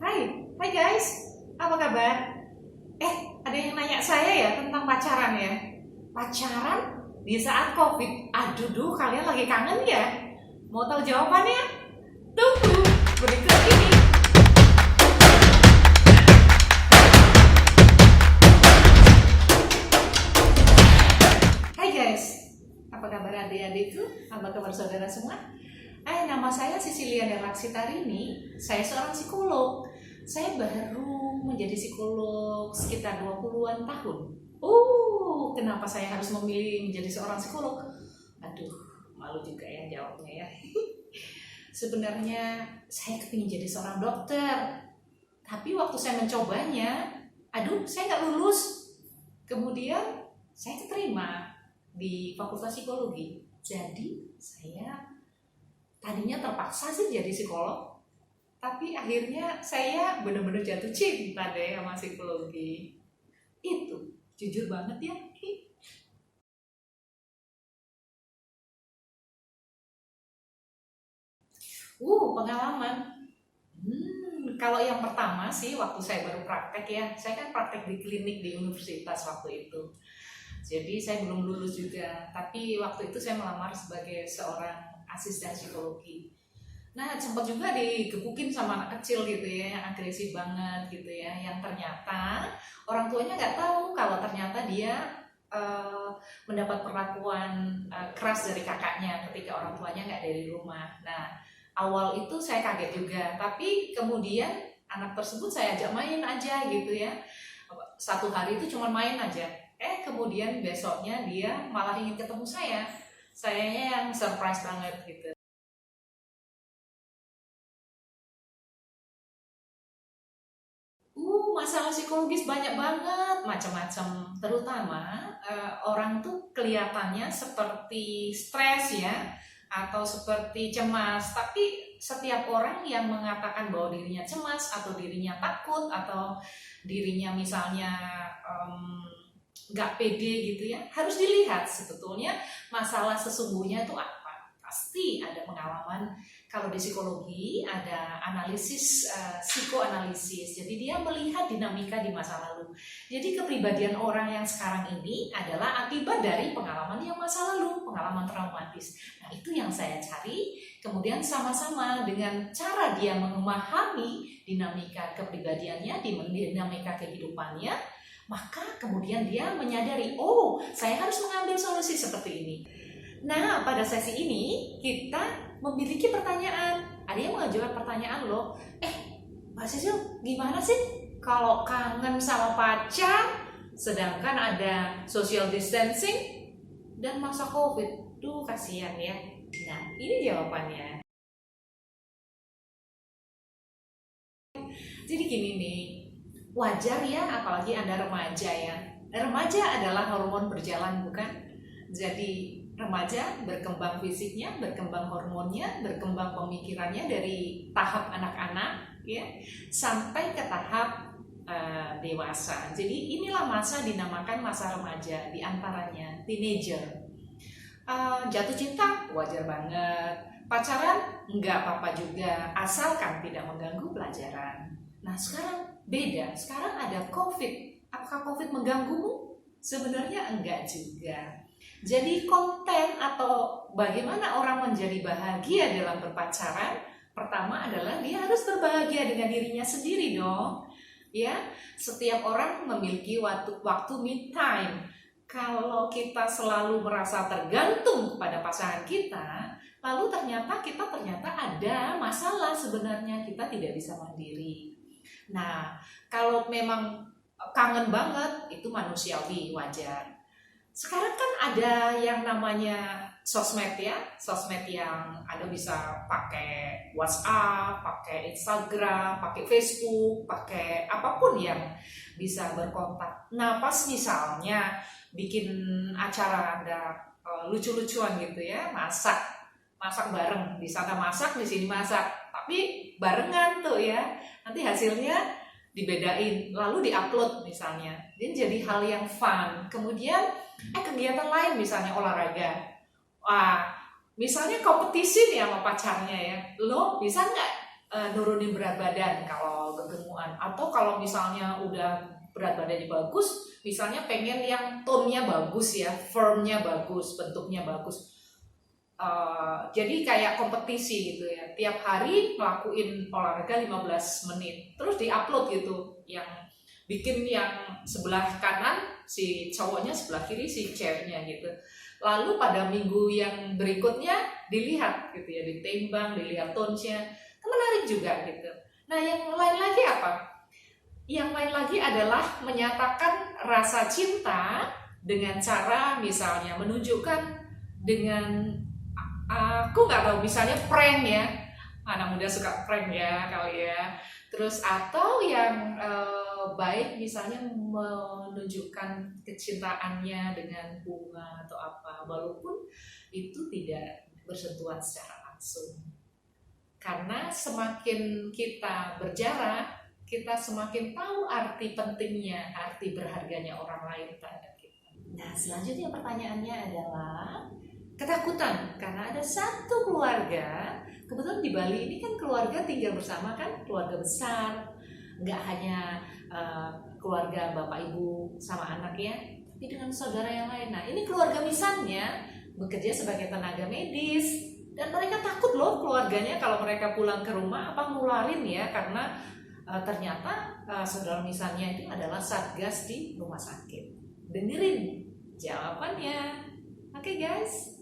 Hai guys, apa kabar? Ada yang nanya saya ya tentang pacaran ya. Pacaran di saat COVID. Aduh, kalian lagi kangen ya? Mau tahu jawabannya? Tunggu berikut ini. Hai guys, apa kabar adik-adikku? Apa kabar saudara semua? Nama saya Sisiliana Laksitarini. Saya seorang psikolog. Saya baru menjadi psikolog sekitar 20-an tahun. Kenapa saya harus memilih menjadi seorang psikolog? Aduh, malu juga ya jawabnya ya. Sebenarnya saya kepingin jadi seorang dokter. Tapi waktu saya mencobanya, saya nggak lulus. Kemudian saya keterima di Fakultas Psikologi. Jadi saya tadinya terpaksa sih jadi psikolog. Tapi akhirnya saya benar-benar jatuh cinta deh sama psikologi. Itu, jujur banget ya. Pengalaman. Kalau yang pertama sih waktu saya baru praktek ya. Saya kan praktek di klinik di universitas waktu itu. Jadi saya belum lulus juga. Tapi waktu itu saya melamar sebagai seorang asisten psikologi. Nah, sempat juga digebukin sama anak kecil gitu ya, yang agresif banget gitu ya, yang ternyata orang tuanya nggak tahu kalau ternyata dia mendapat perlakuan keras dari kakaknya ketika orang tuanya nggak dari rumah. Nah, awal itu saya kaget juga, tapi kemudian anak tersebut saya ajak main aja gitu ya. Satu hari itu cuma main aja. Kemudian besoknya dia malah ingin ketemu saya. Sayanya yang surprise banget gitu. Masalah psikologis banyak banget, macam-macam. Terutama orang tuh kelihatannya seperti stres ya, atau seperti cemas. Tapi setiap orang yang mengatakan bahwa dirinya cemas, atau dirinya takut, atau dirinya misalnya nggak pede gitu ya, harus dilihat sebetulnya masalah sesungguhnya itu apa. Pasti ada pengalaman. Kalau di psikologi ada analisis, psikoanalisis. Jadi dia melihat dinamika di masa lalu. Jadi kepribadian orang yang sekarang ini adalah akibat dari pengalaman yang masa lalu, pengalaman traumatis. Nah, itu yang saya cari. Kemudian sama-sama dengan cara dia memahami dinamika kepribadiannya, dinamika kehidupannya, maka kemudian dia menyadari, saya harus mengambil solusi seperti ini. Nah, pada sesi ini kita memiliki pertanyaan. Ada yang mengajukan pertanyaan loh. Mbak Sisil, gimana sih kalau kangen sama pacar, sedangkan ada social distancing dan masa COVID? Kasihan ya. Nah, ini jawabannya. Jadi gini nih, wajar ya, apalagi Anda remaja ya. Remaja adalah hormon berjalan, bukan? Jadi remaja berkembang fisiknya, berkembang hormonnya, berkembang pemikirannya dari tahap anak-anak ya sampai ke tahap dewasa. Jadi inilah masa dinamakan masa remaja, diantaranya teenager. Jatuh cinta wajar banget, pacaran nggak apa-apa juga, asalkan tidak mengganggu pelajaran. Nah, sekarang beda, sekarang ada COVID. Apakah COVID mengganggumu? Sebenarnya enggak juga. Jadi konten atau bagaimana orang menjadi bahagia dalam berpacaran, pertama adalah dia harus berbahagia dengan dirinya sendiri dong. Ya, setiap orang memiliki waktu me time. Kalau kita selalu merasa tergantung kepada pasangan kita, lalu ternyata ada masalah sebenarnya, kita tidak bisa mandiri. Nah, kalau memang kangen banget, itu manusiawi, wajar. Sekarang kan ada yang namanya sosmed ya, sosmed yang ada bisa pakai WhatsApp, pakai Instagram, pakai Facebook, pakai apapun yang bisa berkontak. Nah, pas misalnya bikin acara ada lucu-lucuan gitu ya, masak bareng, di sana masak, di sini masak, tapi barengan tuh ya. Nanti hasilnya dibedain, lalu diupload misalnya. Ini jadi hal yang fun. Kemudian kegiatan lain misalnya olahraga. Misalnya kompetisi nih sama pacarnya ya. Lo bisa nggak nurunin berat badan kalau kegemukan, atau kalau misalnya udah berat badannya bagus, misalnya pengen yang tone-nya bagus ya, firm-nya bagus, bentuknya bagus. Jadi kayak kompetisi gitu ya, tiap hari ngelakuin olahraga 15 menit, terus diupload gitu, yang bikin yang sebelah kanan si cowoknya, sebelah kiri si ceweknya gitu. Lalu pada minggu yang berikutnya dilihat gitu ya, ditimbang, dilihat tone-nya, menarik juga gitu. Nah yang lain lagi apa? Yang lain lagi adalah menyatakan rasa cinta dengan cara misalnya menunjukkan dengan, aku nggak tahu, misalnya prank ya, anak muda suka prank ya kali ya. Terus atau yang baik misalnya menunjukkan kecintaannya dengan bunga atau apa, walaupun itu tidak bersentuhan secara langsung. Karena semakin kita berjarak, kita semakin tahu arti pentingnya, arti berharganya orang lain terhadap kita. Nah, selanjutnya pertanyaannya adalah ketakutan, karena ada satu keluarga, kebetulan di Bali ini kan keluarga tinggal bersama kan, keluarga besar, nggak hanya keluarga bapak ibu sama anak ya, tapi dengan saudara yang lain. Nah, ini keluarga misalnya bekerja sebagai tenaga medis, dan mereka takut loh keluarganya kalau mereka pulang ke rumah apa nularin ya, karena ternyata saudara misalnya itu adalah satgas di rumah sakit. Dengerin jawabannya. Oke guys.